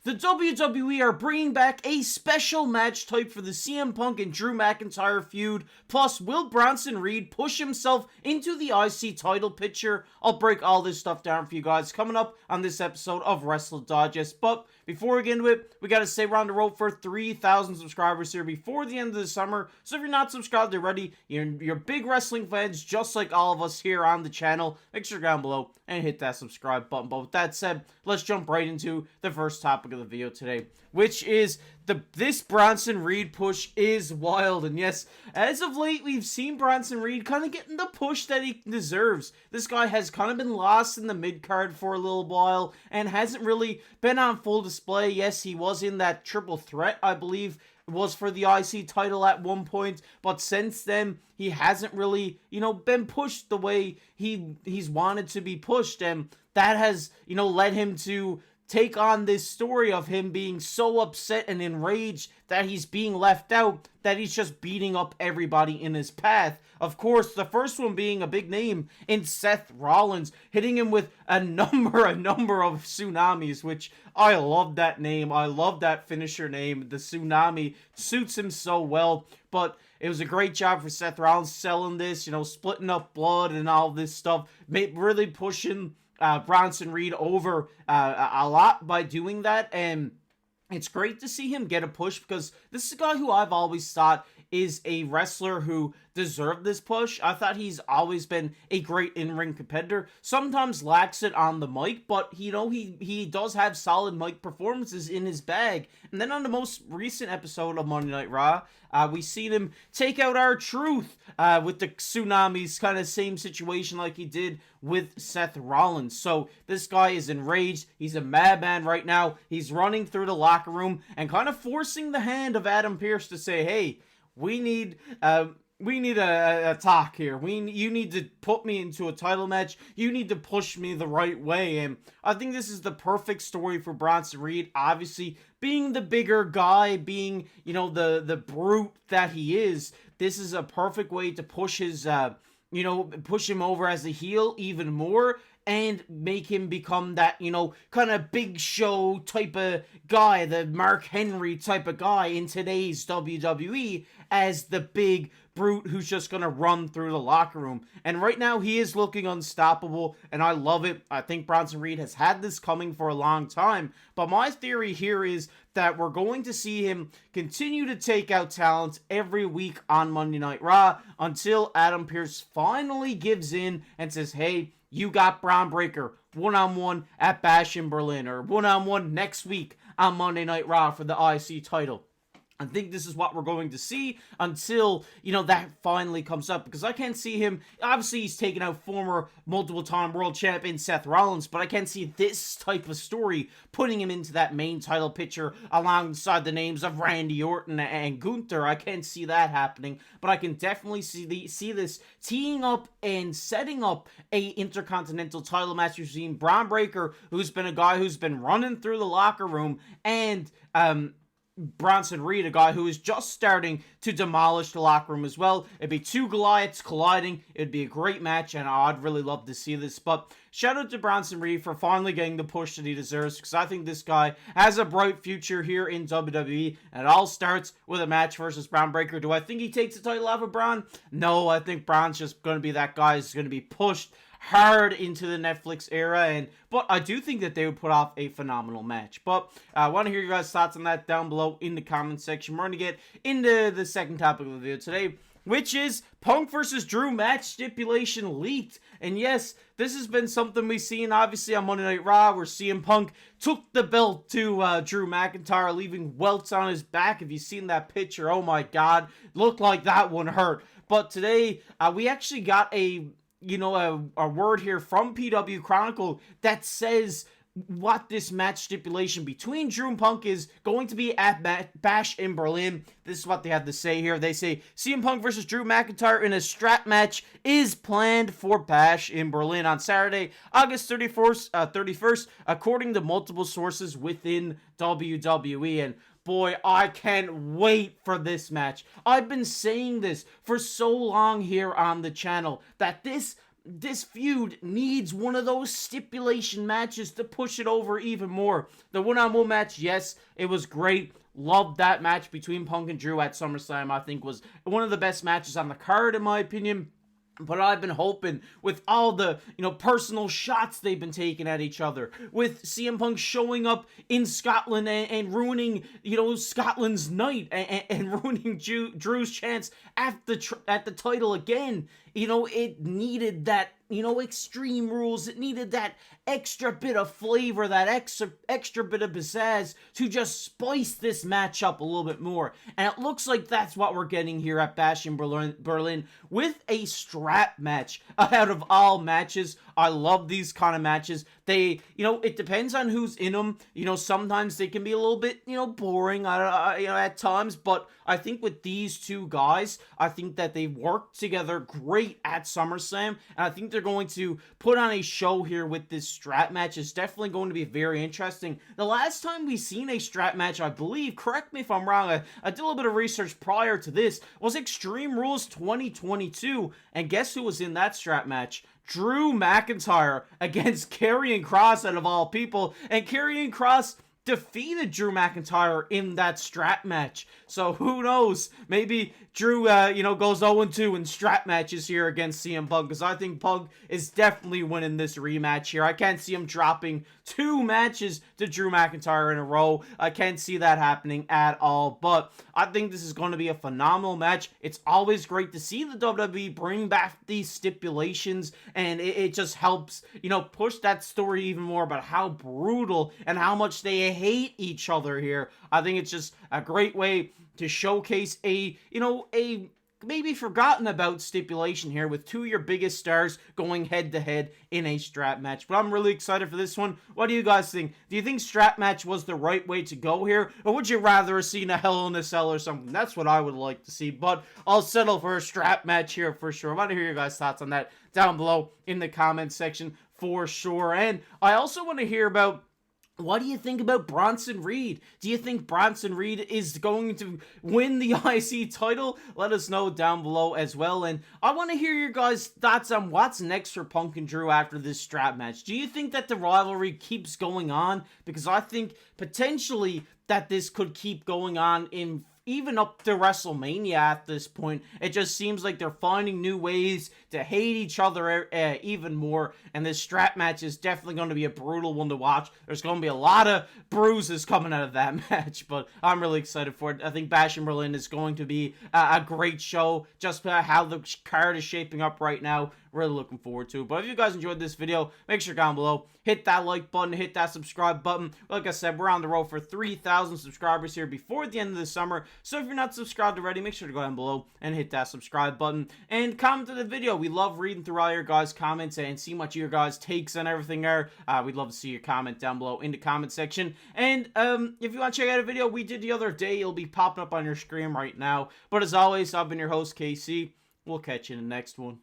the WWE are bringing back a special match type for the CM Punk and Drew McIntyre feud. Plus, will Bronson Reed push himself into the IC title picture? I'll break all this stuff down for you guys coming up on this episode of Wrestle Digest. But before we get into it, we gotta say we're on the road for 3,000 subscribers here before the end of the summer. So if you're not subscribed already, you're big wrestling fans just like all of us here on the channel, make sure to go down below and hit that subscribe button. But with that said, let's jump right into the first topic of the video today, which is this Bronson Reed push is wild. And yes, as of late, we've seen Bronson Reed kind of getting the push that he deserves. This guy has kind of been lost in the mid-card for a little while and hasn't really been on full display. Yes, he was in that triple threat, I believe, was for the IC title at one point, but since then he hasn't really, been pushed the way he's wanted to be pushed, and that has, led him to take on this story of him being so upset and enraged that he's being left out, that he's just beating up everybody in his path. Of course, the first one being a big name in Seth Rollins, hitting him with a number of tsunamis, which I love that name. I love that finisher name. The tsunami suits him so well, but it was a great job for Seth Rollins selling this, splitting up blood and all this stuff, really pushing Bronson Reed over a lot by doing that, and it's great to see him get a push because this is a guy who I've always thought is a wrestler who deserved this push. I thought he's always been a great in-ring competitor. Sometimes lacks it on the mic, but he does have solid mic performances in his bag. And then on the most recent episode of Monday Night Raw, we seen him take out R-Truth with the tsunamis, kind of same situation like he did with Seth Rollins. So this guy is enraged. He's a madman right now. He's running through the locker room and kind of forcing the hand of Adam Pearce to say, hey, we need a talk here. You need to put me into a title match. You need to push me the right way. And I think this is the perfect story for Bronson Reed. Obviously, being the bigger guy, being, the brute that he is, this is a perfect way to push his, push him over as a heel even more and make him become that, kind of big show type of guy, the Mark Henry type of guy in today's WWE, as the big brute who's just going to run through the locker room. And right now, he is looking unstoppable, and I love it. I think Bronson Reed has had this coming for a long time, but my theory here is that we're going to see him continue to take out talent every week on Monday Night Raw until Adam Pearce finally gives in and says, hey, you got Bronn Breakker one-on-one at Bash in Berlin, or one-on-one next week on Monday Night Raw for the IC title. I think this is what we're going to see until, that finally comes up. Because I can't see him, obviously he's taken out former multiple-time world champion Seth Rollins, but I can't see this type of story putting him into that main title picture alongside the names of Randy Orton and Gunther. I can't see that happening, but I can definitely see this teeing up and setting up a Intercontinental title match between Bronn Breakker, who's been a guy who's been running through the locker room, and Bronson Reed, a guy who is just starting to demolish the locker room as well. It'd be two Goliaths colliding. It'd be a great match, and I'd really love to see this. But shout out to Bronson Reed for finally getting the push that he deserves, because I think this guy has a bright future here in WWE, and it all starts with a match versus Bronn Breakker. Do I think he takes the title off of Bronn? No, I think Bronn's just going to be that guy who's going to be pushed hard into the Netflix era, but I do think that they would put off a phenomenal match. But I want to hear your guys' thoughts on that down below in the comment section. We're going to get into the second topic of the video today, which is Punk versus Drew match stipulation leaked. And yes, this has been something we've seen obviously on Monday Night Raw, where CM Punk took the belt to Drew McIntyre, leaving welts on his back. If you've seen that picture, oh my god, looked like that one hurt. But today, we actually got a word here from PW Chronicle that says what this match stipulation between Drew and Punk is going to be at Bash in Berlin. This is what they have to say here. They say CM Punk versus Drew McIntyre in a strap match is planned for Bash in Berlin on Saturday, August 31st, according to multiple sources within WWE. And boy, I can't wait for this match. I've been saying this for so long here on the channel that this this feud needs one of those stipulation matches to push it over even more. The one-on-one match, yes, it was great. Loved that match between Punk and Drew at SummerSlam. I think was one of the best matches on the card, in my opinion. But I've been hoping with all the, personal shots they've been taking at each other, with CM Punk showing up in Scotland and ruining, Scotland's night and ruining Drew's chance at the title again. It needed that, Extreme Rules. It needed that extra bit of flavor, that extra bit of pizzazz to just spice this match up a little bit more. And it looks like that's what we're getting here at Bash in Berlin with a strap match. Out of all matches, I love these kind of matches. They, it depends on who's in them. Sometimes they can be a little bit, boring, at times. But I think with these two guys, I think that they worked together great at SummerSlam. And I think they're going to put on a show here with this strap match. It's definitely going to be very interesting. The last time we seen a strap match, I believe, correct me if I'm wrong, I did a little bit of research prior to this, was Extreme Rules 2022. And guess who was in that strap match? Drew McIntyre against Karrion Kross, out of all people. And Karrion Kross defeated Drew McIntyre in that strap match. So who knows? Maybe Drew, goes 0-2 in strap matches here against CM Punk, because I think Punk is definitely winning this rematch here. I can't see him dropping 2 matches to Drew McIntyre in a row. I can't see that happening at all, but I think this is going to be a phenomenal match. It's always great to see the WWE bring back these stipulations, and it just helps, push that story even more about how brutal and how much they hate each other here. I think it's just a great way to showcase a maybe forgotten about stipulation here with 2 of your biggest stars going head to head in a strap match. But I'm really excited for this one. What do you guys think? Do you think strap match was the right way to go here? Or would you rather have seen a Hell in a Cell or something? That's what I would like to see. But I'll settle for a strap match here for sure. I want to hear your guys' thoughts on that down below in the comments section for sure. And I also want to hear about, what do you think about Bronson Reed? Do you think Bronson Reed is going to win the IC title? Let us know down below as well. And I want to hear your guys' thoughts on what's next for Punk and Drew after this strap match. Do you think that the rivalry keeps going on? Because I think potentially that this could keep going on in even up to Wrestlemania at this point. It just seems like they're finding new ways to hate each other even more, and this strap match is definitely going to be a brutal one to watch. There's going to be a lot of bruises coming out of that match, but I'm really excited for it. I think Bash in Berlin is going to be a great show, just how the card is shaping up right now. Really looking forward to it. But if you guys enjoyed this video, make sure down below, hit that like button, hit that subscribe button. Like I said, we're on the road for 3,000 subscribers here before the end of the summer. So if you're not subscribed already, make sure to go down below and hit that subscribe button. And comment to the video. We love reading through all your guys' comments and seeing what your guys' takes and everything are. We'd love to see your comment down below in the comment section. And if you want to check out a video we did the other day, it'll be popping up on your screen right now. But as always, I've been your host, KC. We'll catch you in the next one.